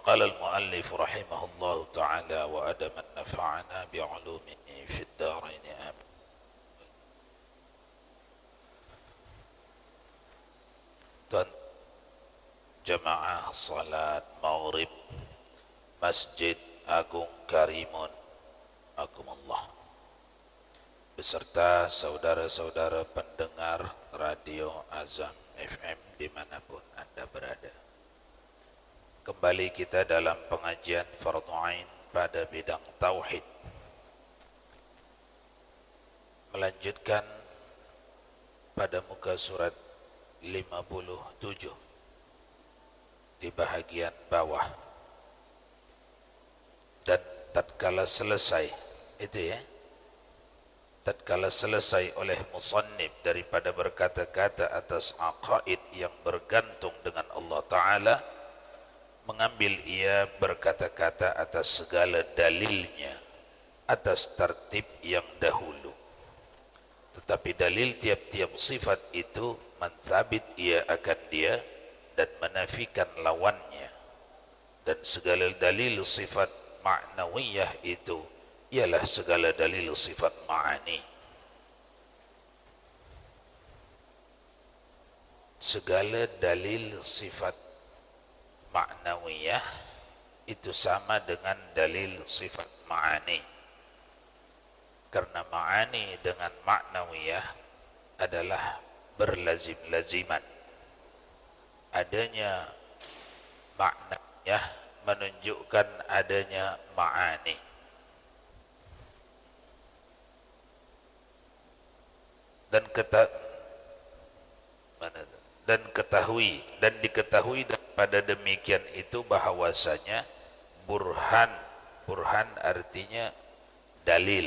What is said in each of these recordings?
قال المؤلف رحمه الله تعالى وأدم نفعنا بعلومه في الدارين آمين. Tuan jemaah salat maghrib Masjid Agung Karimun Akumullah beserta saudara-saudara pendengar Radio Azam FM dimanapun Anda berada. Kembali kita dalam pengajian Fardhu Ain pada bidang Tauhid. Melanjutkan pada muka surat 57 di bahagian bawah. Dan tatkala selesai, itu ya, tatkala selesai oleh musannif daripada berkata-kata atas aqaid yang bergantung dengan Allah Ta'ala, mengambil ia berkata-kata atas segala dalilnya atas tertib yang dahulu. Tetapi dalil tiap-tiap sifat itu menthabit ia akan dia dan menafikan lawannya. Dan segala dalil sifat ma'nawiyah itu ialah segala dalil sifat ma'ani. Segala dalil sifat ma'nawiyah itu sama dengan dalil sifat ma'ani. Karena ma'ani dengan ma'nawiyah adalah berlazim-laziman. Adanya ma'nawiyah menunjukkan adanya ma'ani. Dan diketahui pada demikian itu bahawasanya burhan artinya dalil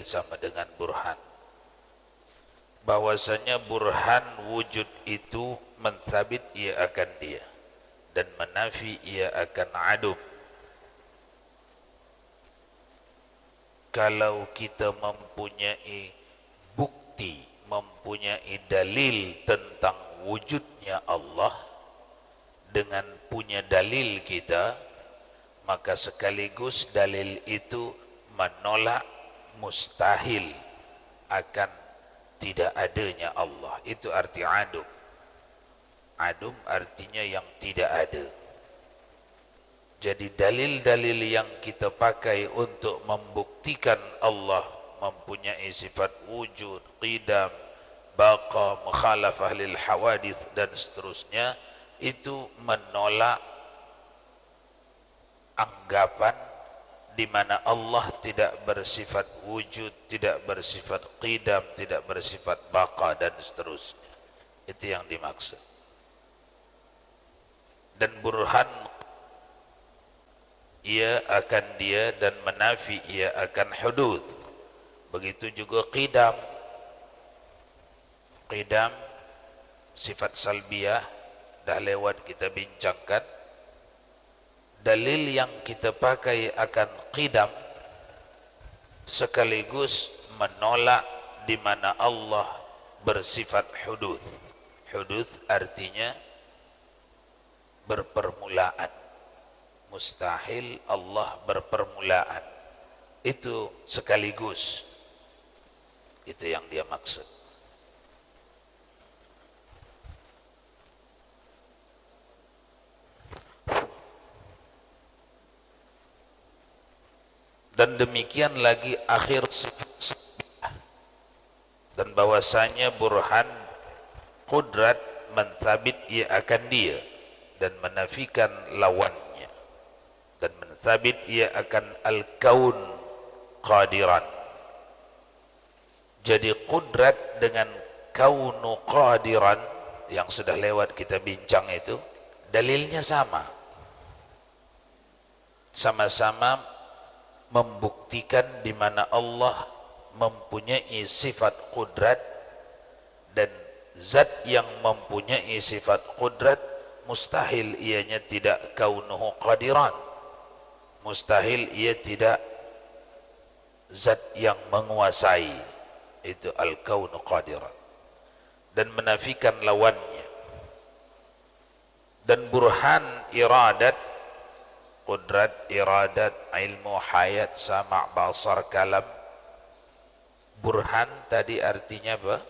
sama dengan burhan, bahwasanya burhan wujud itu menthabit ia akan dia dan menafi ia akan adum. Kalau kita mempunyai bukti, mempunyai dalil tentang wujudnya Allah dengan punya dalil kita, maka sekaligus dalil itu menolak mustahil akan tidak adanya Allah. Itu arti adum. Adum artinya yang tidak ada. Jadi dalil-dalil yang kita pakai untuk membuktikan Allah mempunyai sifat wujud, qidam, baqa, mukhalafah lil hawadith dan seterusnya, itu menolak anggapan di mana Allah tidak bersifat wujud, tidak bersifat qidam, tidak bersifat baqa dan seterusnya. Itu yang dimaksud. Dan burhan ia akan dia dan menafi ia akan huduth. Begitu juga qidam. Qidam sifat salbiyah dah lewat kita bincangkan. Dalil yang kita pakai akan qidam sekaligus menolak di mana Allah bersifat huduth. Huduth artinya berpermulaan. Mustahil Allah berpermulaan. Itu sekaligus. Itu yang dia maksud. Dan demikian lagi akhir dan bahwasanya burhan qudrat menthabit ia akan dia dan menafikan lawannya, dan menthabit ia akan al-kaun qadiran. Jadi qudrat dengan kaunu qadiran yang sudah lewat kita bincang itu dalilnya sama-sama membuktikan di mana Allah mempunyai sifat qudrat, dan zat yang mempunyai sifat qudrat mustahil ianya tidak kaunuhu qadiran, mustahil ia tidak zat yang menguasai, itu al-kaunu qadiran, dan menafikan lawannya. Dan burhan iradat Qudrat, iradat, ilmu, hayat, sama', basar, kalam. Burhan tadi artinya apa?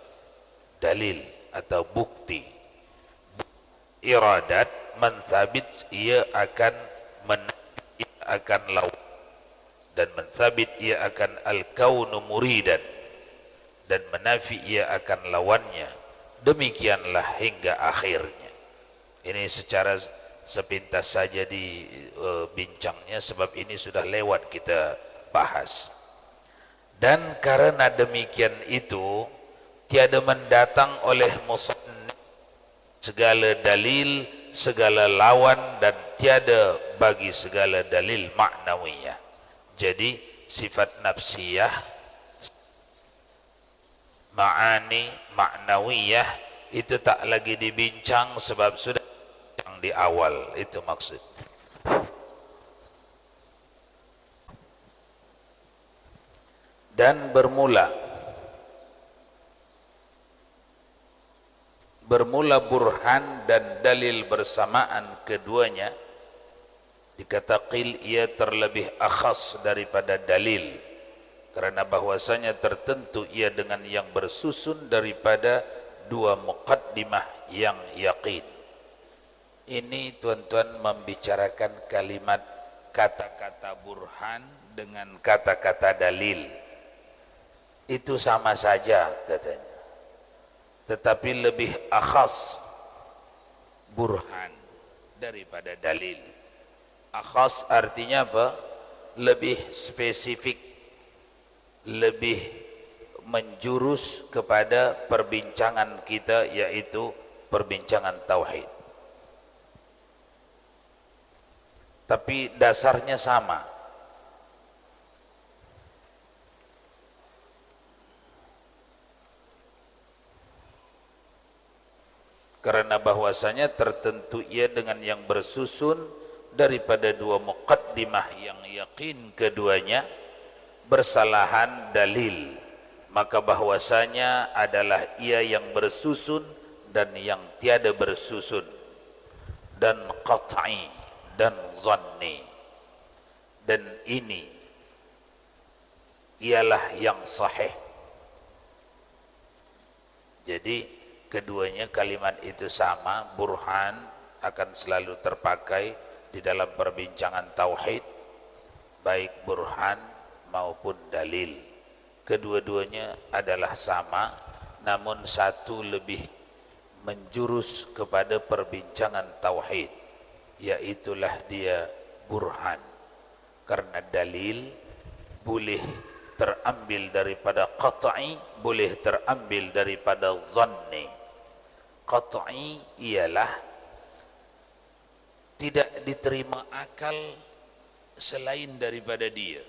Dalil atau bukti. Iradat, mensabit, ia akan lawan. Dan mensabit ia akan al-kaunu muridan, dan menafi ia akan lawannya. Demikianlah hingga akhirnya. Ini secara sepintas saja dibincangnya, sebab ini sudah lewat kita bahas. Dan karena demikian itu, tiada mendatang oleh musannif segala dalil, segala lawan, dan tiada bagi segala dalil maknawiyah. Jadi sifat nafsiyah, ma'ani, maknawiyah itu tak lagi dibincang sebab sudah yang di awal, itu maksud. Dan bermula burhan dan dalil bersamaan keduanya. Dikata qil, ia terlebih akhas daripada dalil, karena bahwasanya tertentu ia dengan yang bersusun daripada dua muqaddimah yang yaqin. Ini tuan-tuan membicarakan kalimat kata-kata burhan dengan kata-kata dalil. Itu sama saja katanya, tetapi lebih akhas burhan daripada dalil. Akhas artinya apa? Lebih spesifik, lebih menjurus kepada perbincangan kita, yaitu perbincangan tauhid. Tapi dasarnya sama. Karena bahwasanya tertentu ia dengan yang bersusun daripada dua muqaddimah yang yakin keduanya bersalahan dalil, maka bahwasanya adalah ia yang bersusun dan yang tiada bersusun, dan qat'i dan zanni, dan ini ialah yang sahih. Jadi keduanya kalimat itu sama, burhan akan selalu terpakai di dalam perbincangan tauhid, baik burhan maupun dalil. Kedua-duanya adalah sama, namun satu lebih menjurus kepada perbincangan tauhid, yaitulah dia burhan. Karena dalil boleh terambil daripada qat'i, boleh terambil daripada zanni. Qat'i ialah tidak diterima akal selain daripada dia,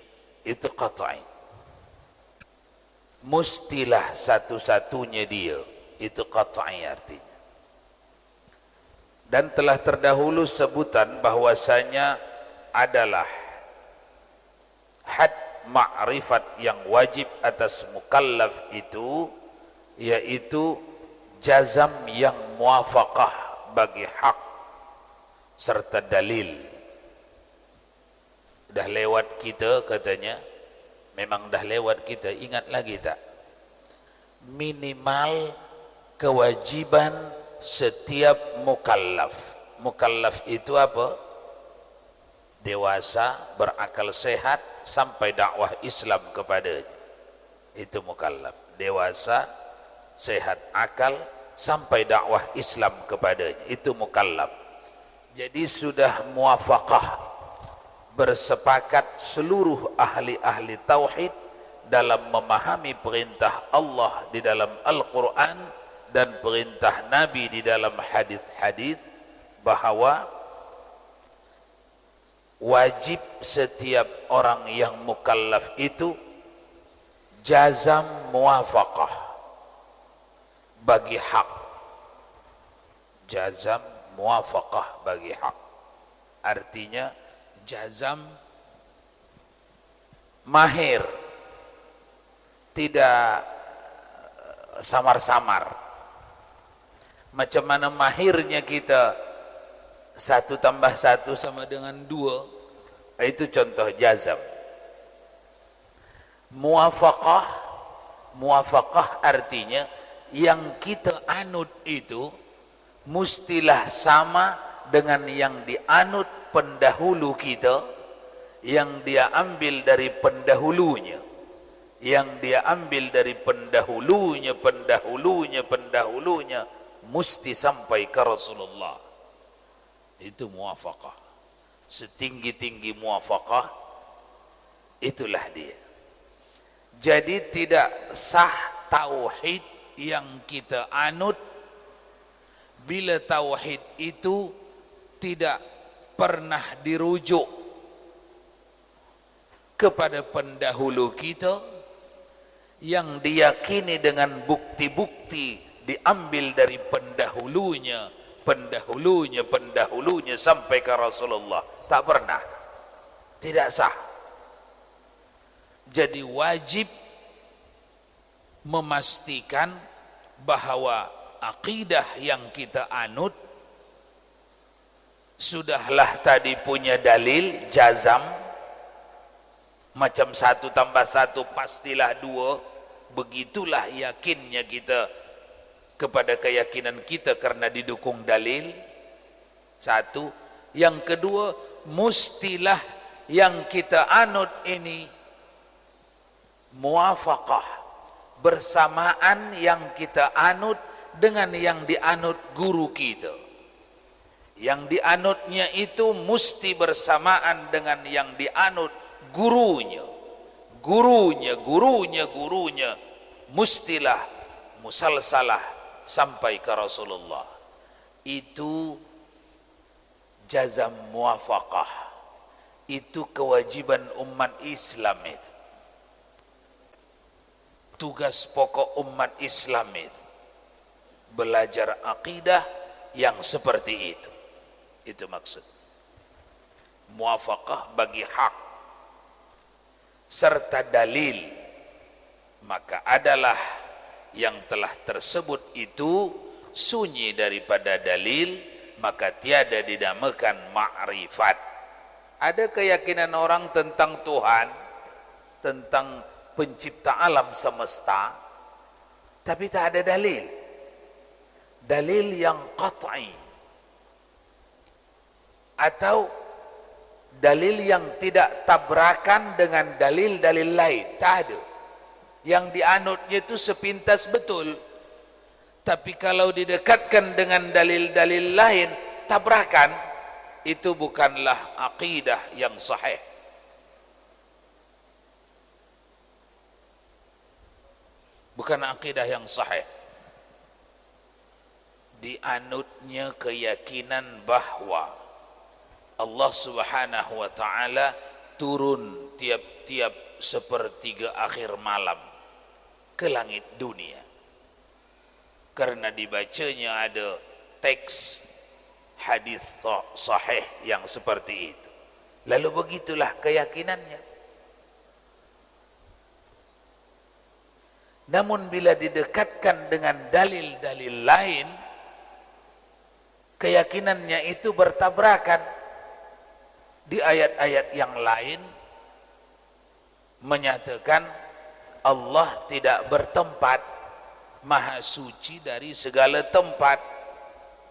itu qat'i. Mustilah satu-satunya dia, itu qat'i artinya. Dan telah terdahulu sebutan bahwasanya adalah had ma'rifat yang wajib atas mukallaf itu, yaitu jazam yang muafaqah bagi hak serta dalil. Dah lewat kita katanya, memang dah lewat kita, ingat lagi tak? Minimal kewajiban setiap mukallaf. Mukallaf itu apa? Dewasa, berakal sehat, sampai dakwah Islam kepadanya. Itu mukallaf. Dewasa, sehat akal, sampai dakwah Islam kepadanya. Itu mukallaf. Jadi sudah muafaqah, bersepakat seluruh ahli-ahli tauhid dalam memahami perintah Allah di dalam Al-Quran dan perintah Nabi di dalam hadis-hadis, bahwa wajib setiap orang yang mukallaf itu jazam muafaqah bagi hak. Jazam muafaqah bagi hak artinya jazam mahir, tidak samar-samar. Macam mana mahirnya kita 1 tambah 1 sama dengan 2, Itu contoh jazam. Muwafaqah artinya yang kita anut itu mustilah sama dengan yang dianut pendahulu kita, yang dia ambil dari pendahulunya, yang dia ambil dari pendahulunya, mesti sampai ke Rasulullah. Itu muwafaqah. Setinggi-tinggi muwafaqah, itulah dia. Jadi tidak sah tauhid yang kita anut bila tauhid itu tidak pernah dirujuk kepada pendahulu kita, yang diyakini dengan bukti-bukti diambil dari pendahulunya sampai ke Rasulullah. Tak pernah, tidak sah. Jadi wajib memastikan bahawa akidah yang kita anut sudahlah tadi punya dalil jazam, macam 1 tambah 1 pastilah 2. Begitulah yakinnya kita kepada keyakinan kita karena didukung dalil. 1. Yang kedua, mustilah yang kita anut ini muwafaqah, bersamaan yang kita anut dengan yang dianut guru kita. Yang dianutnya itu mesti bersamaan dengan yang dianut gurunya, mustilah musalsalah sampai ke Rasulullah. Itu jazam muwafaqah. Itu kewajiban umat Islam itu. Tugas pokok umat Islam itu belajar akidah yang seperti itu. Itu maksud muwafaqah bagi hak serta dalil. Maka adalah yang telah tersebut itu sunyi daripada dalil, maka tiada dinamakan ma'rifat. Ada keyakinan orang tentang Tuhan, tentang pencipta alam semesta, tapi tak ada dalil yang qat'i, atau dalil yang tidak tabrakan dengan dalil-dalil lain. Tak ada. Yang dianutnya itu sepintas betul, tapi kalau didekatkan dengan dalil-dalil lain tabrakan, itu bukanlah akidah yang sahih. Bukan akidah yang sahih. Dianutnya keyakinan bahwa Allah Subhanahu wa ta'ala turun tiap-tiap sepertiga akhir malam ke langit dunia, karena dibacanya ada teks hadis sahih yang seperti itu. Lalu begitulah keyakinannya. Namun bila didekatkan dengan dalil-dalil lain, keyakinannya itu bertabrakan. Di ayat-ayat yang lain menyatakan Allah tidak bertempat, maha suci dari segala tempat,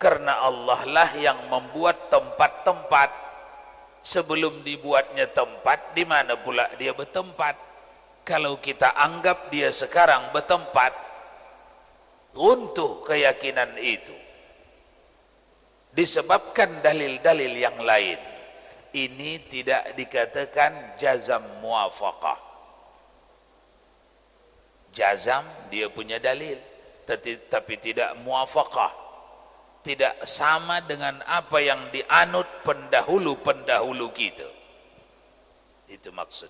karena Allah lah yang membuat tempat-tempat. Sebelum dibuatnya tempat, di mana pula dia bertempat? Kalau kita anggap dia sekarang bertempat, runtuh keyakinan itu disebabkan dalil-dalil yang lain. Ini tidak dikatakan jazam muwafaqah. Jazam dia punya dalil, tapi tidak muwafaqah, tidak sama dengan apa yang dianut pendahulu-pendahulu kita. Itu maksud.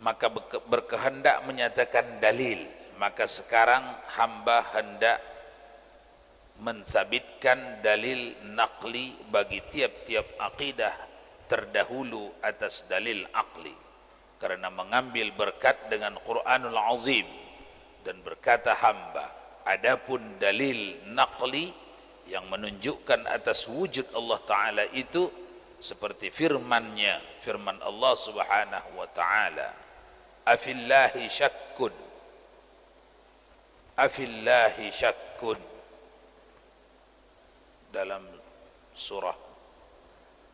Maka berkehendak menyatakan dalil, maka sekarang hamba hendak mensabitkan dalil naqli bagi tiap-tiap akidah terdahulu atas dalil aqli, karena mengambil berkat dengan Quranul Azim. Dan berkata hamba, Adapun dalil naqli yang menunjukkan atas wujud Allah Ta'ala itu seperti firman Allah Subhanahu wa Ta'ala, afillahi syakkun, dalam surah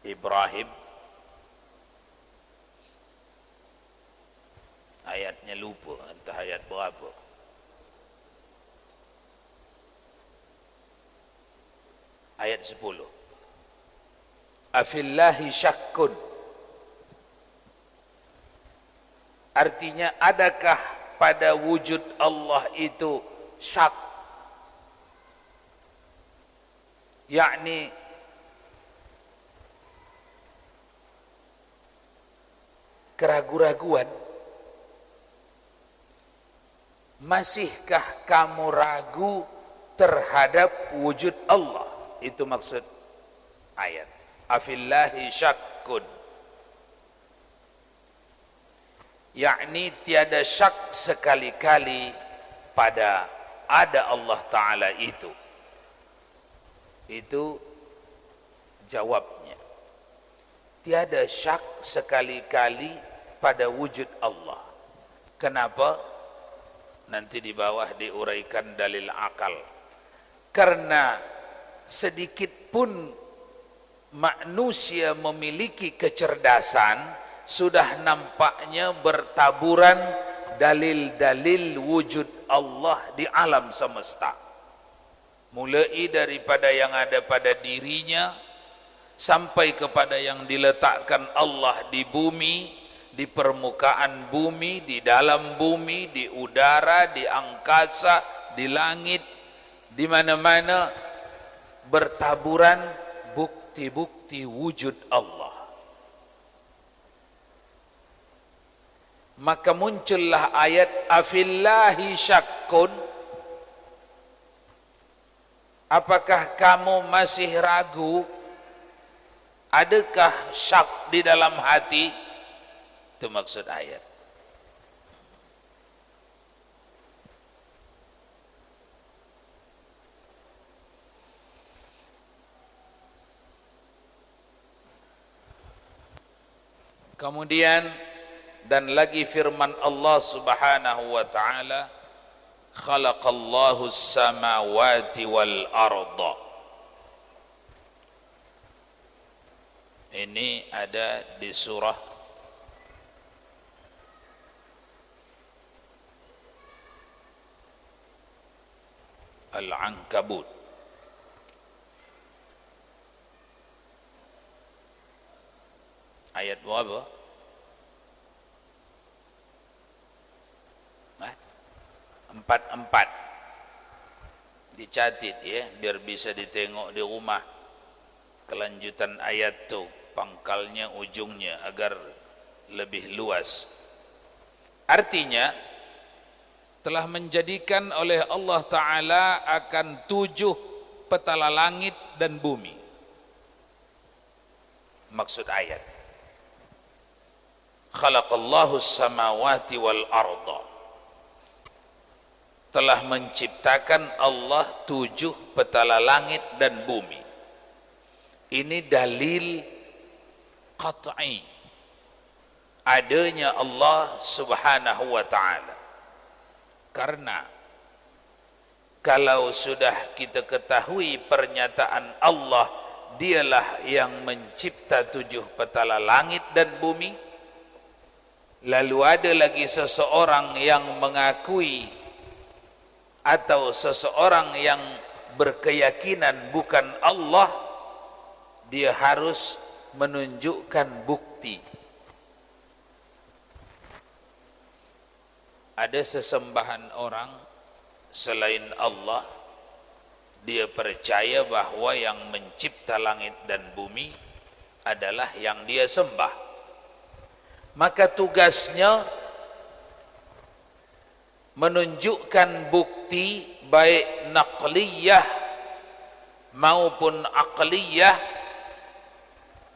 Ibrahim ayatnya lupa, entah ayat berapa. Ayat 10. Afillahi syakkun. Artinya, adakah pada wujud Allah itu syak? Yakni keraguan-raguan. Masihkah kamu ragu terhadap wujud Allah? Itu maksud ayat. Afillahi syakkun. Yakni tiada syak sekali-kali pada ada Allah Ta'ala itu. Itu jawabnya. Tiada syak sekali-kali pada wujud Allah. Kenapa? Nanti di bawah diuraikan dalil akal. Karena sedikit pun manusia memiliki kecerdasan, sudah nampaknya bertaburan dalil-dalil wujud Allah di alam semesta. Mulai daripada yang ada pada dirinya sampai kepada yang diletakkan Allah di bumi, di permukaan bumi, di dalam bumi, di udara, di angkasa, di langit, di mana-mana bertaburan bukti-bukti wujud Allah. Maka muncullah ayat afillahi syakkun. Apakah kamu masih ragu? Adakah syak di dalam hati? Itu maksud ayat. Kemudian dan lagi firman Allah Subhanahu wa Ta'ala, khalaqallahu as-samawati wal arda. Ini ada di surah Al-Ankabut. Ayat berapa? 44. Dicatat ya, biar bisa ditengok di rumah. Kelanjutan ayat tu, pangkalnya, ujungnya, agar lebih luas. Artinya, telah menjadikan oleh Allah Ta'ala akan 7 petala langit dan bumi. Maksud ayat, khalaqallahu as-samawati wal arda. Telah menciptakan Allah 7 petala langit dan bumi. Ini dalil qat'i adanya Allah Subhanahu wa Ta'ala. Karena kalau sudah kita ketahui pernyataan Allah, dialah yang mencipta 7 petala langit dan bumi, lalu ada lagi seseorang yang mengakui atau seseorang yang berkeyakinan bukan Allah, dia harus menunjukkan bukti. Ada sesembahan orang selain Allah, dia percaya bahwa yang mencipta langit dan bumi adalah yang dia sembah. Maka tugasnya menunjukkan bukti baik naqliyah maupun aqliyah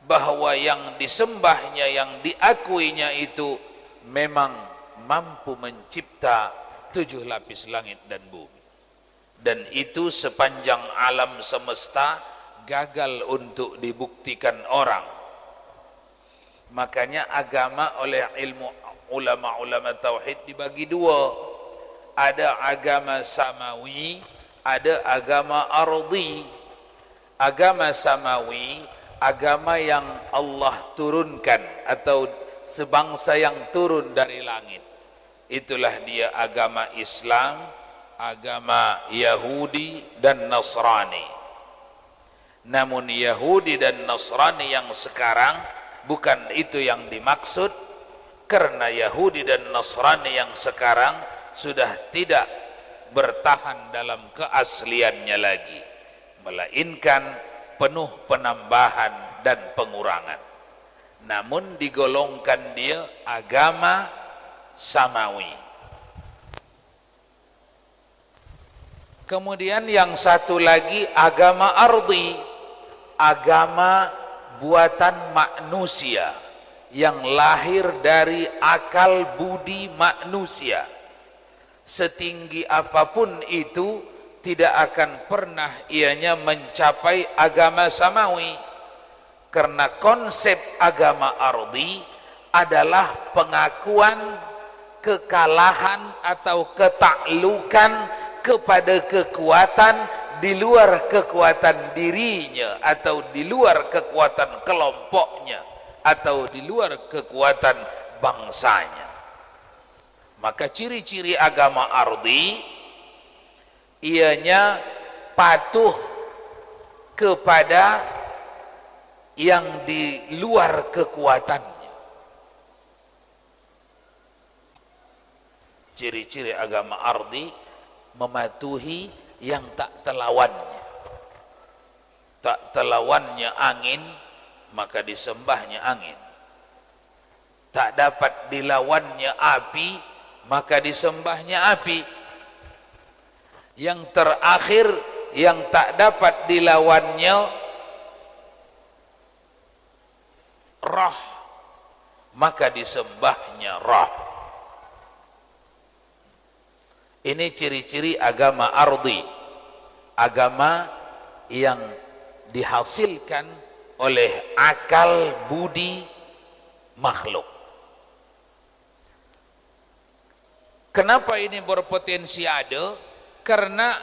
bahwa yang disembahnya, yang diakuinya itu memang mampu mencipta 7 lapis langit dan bumi. dan itu sepanjang alam semesta gagal untuk dibuktikan orang. Makanya agama oleh ulama tauhid dibagi dua. Ada agama samawi, ada agama ardi. Agama samawi, agama yang Allah turunkan atau sebangsa yang turun dari langit. Itulah dia agama Islam, agama Yahudi dan Nasrani. Namun Yahudi dan Nasrani yang sekarang bukan itu yang dimaksud, karena Yahudi dan Nasrani yang sekarang sudah tidak bertahan dalam keasliannya lagi, melainkan penuh penambahan dan pengurangan. Namun digolongkan dia agama samawi. Kemudian yang satu lagi agama ardi, agama buatan manusia yang lahir dari akal budi manusia. Setinggi apapun itu tidak akan pernah ianya mencapai agama samawi, karena konsep agama ardi adalah pengakuan kekalahan atau ketaklukan kepada kekuatan di luar kekuatan dirinya, atau di luar kekuatan kelompoknya, atau di luar kekuatan bangsanya. Maka ciri-ciri agama ardi, ianya patuh kepada yang di luar kekuatannya. Ciri-ciri agama ardi, mematuhi yang tak telawannya. Tak telawannya angin, maka disembahnya angin. Tak dapat dilawannya api, maka disembahnya api. Yang terakhir, yang tak dapat dilawannya roh, maka disembahnya roh. Ini ciri-ciri agama ardi, agama yang dihasilkan oleh akal budi makhluk. Kenapa ini berpotensi ada? Karena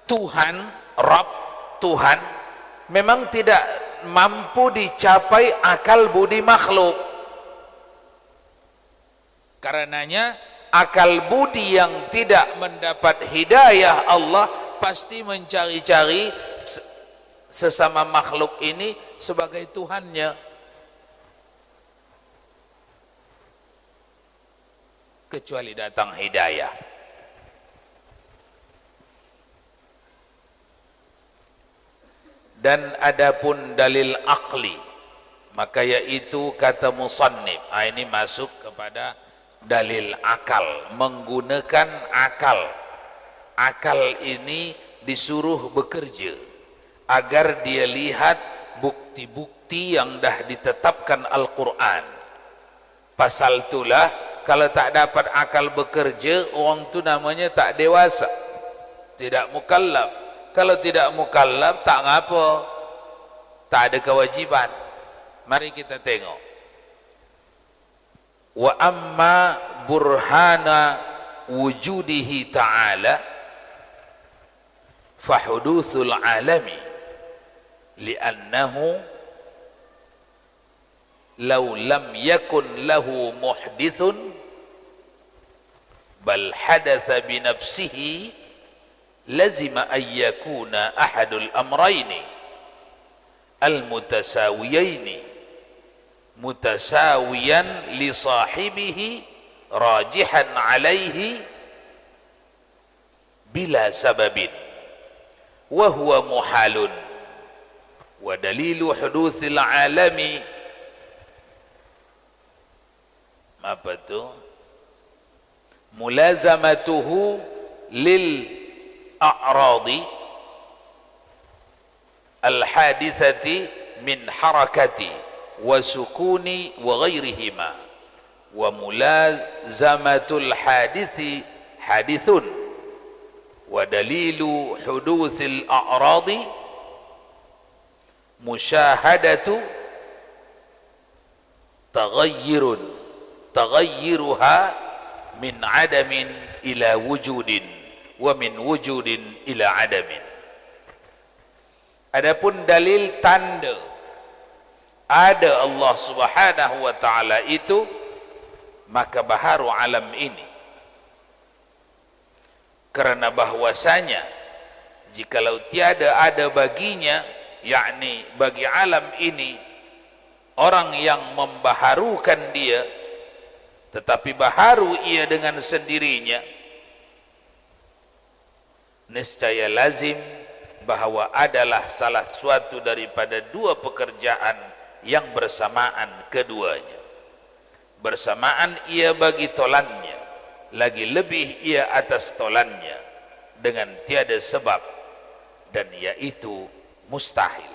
Tuhan, Rabb, Tuhan memang tidak mampu dicapai akal budi makhluk. Karenanya akal budi yang tidak mendapat hidayah Allah pasti mencari-cari sesama makhluk ini sebagai Tuhannya, kecuali datang hidayah. Dan adapun dalil akli, maka yaitu kata musannif, ini masuk kepada dalil akal, menggunakan akal. Akal ini disuruh bekerja agar dia lihat bukti-bukti yang dah ditetapkan Al-Quran. Pasal itulah kalau tak dapat akal bekerja, orang tu namanya tak dewasa, tidak mukallaf. Kalau tidak mukallaf, tak ngapa, tak ada kewajiban. Mari kita tengok. Wa amma burhana wujudihi ta'ala fahuduthul alami li'annahu law lam yakun lahu muhdithun bal hadatha binafsihi lazima an yakuna ahadul amrayni al-mutasawiyaini mutasawiyan li sahibihi rajihan alaihi bila sababin wa huwa muhalun wa dalilu huduthil alami. Apa tu? Mulazamatuhu lil a'radi al-hadithati min harakati wa sukuni wa ghairihima wa mulazamatul hadithi hadithun wa dalilu hudutsil a'radi musyahadatu taghayyiruha min adamin ila wujudin wa min wujudin ila adamin. Adapun dalil tanda ada Allah Subhanahu wa taala itu, maka baharu alam ini, karena bahwasanya jikalau tiada ada baginya, yakni bagi alam ini orang yang membaharukan dia, tetapi baharu ia dengan sendirinya, niscaya lazim bahwa adalah salah suatu daripada dua pekerjaan yang bersamaan keduanya. Bersamaan ia bagi tolannya, lagi lebih ia atas tolannya, dengan tiada sebab, dan yaitu mustahil.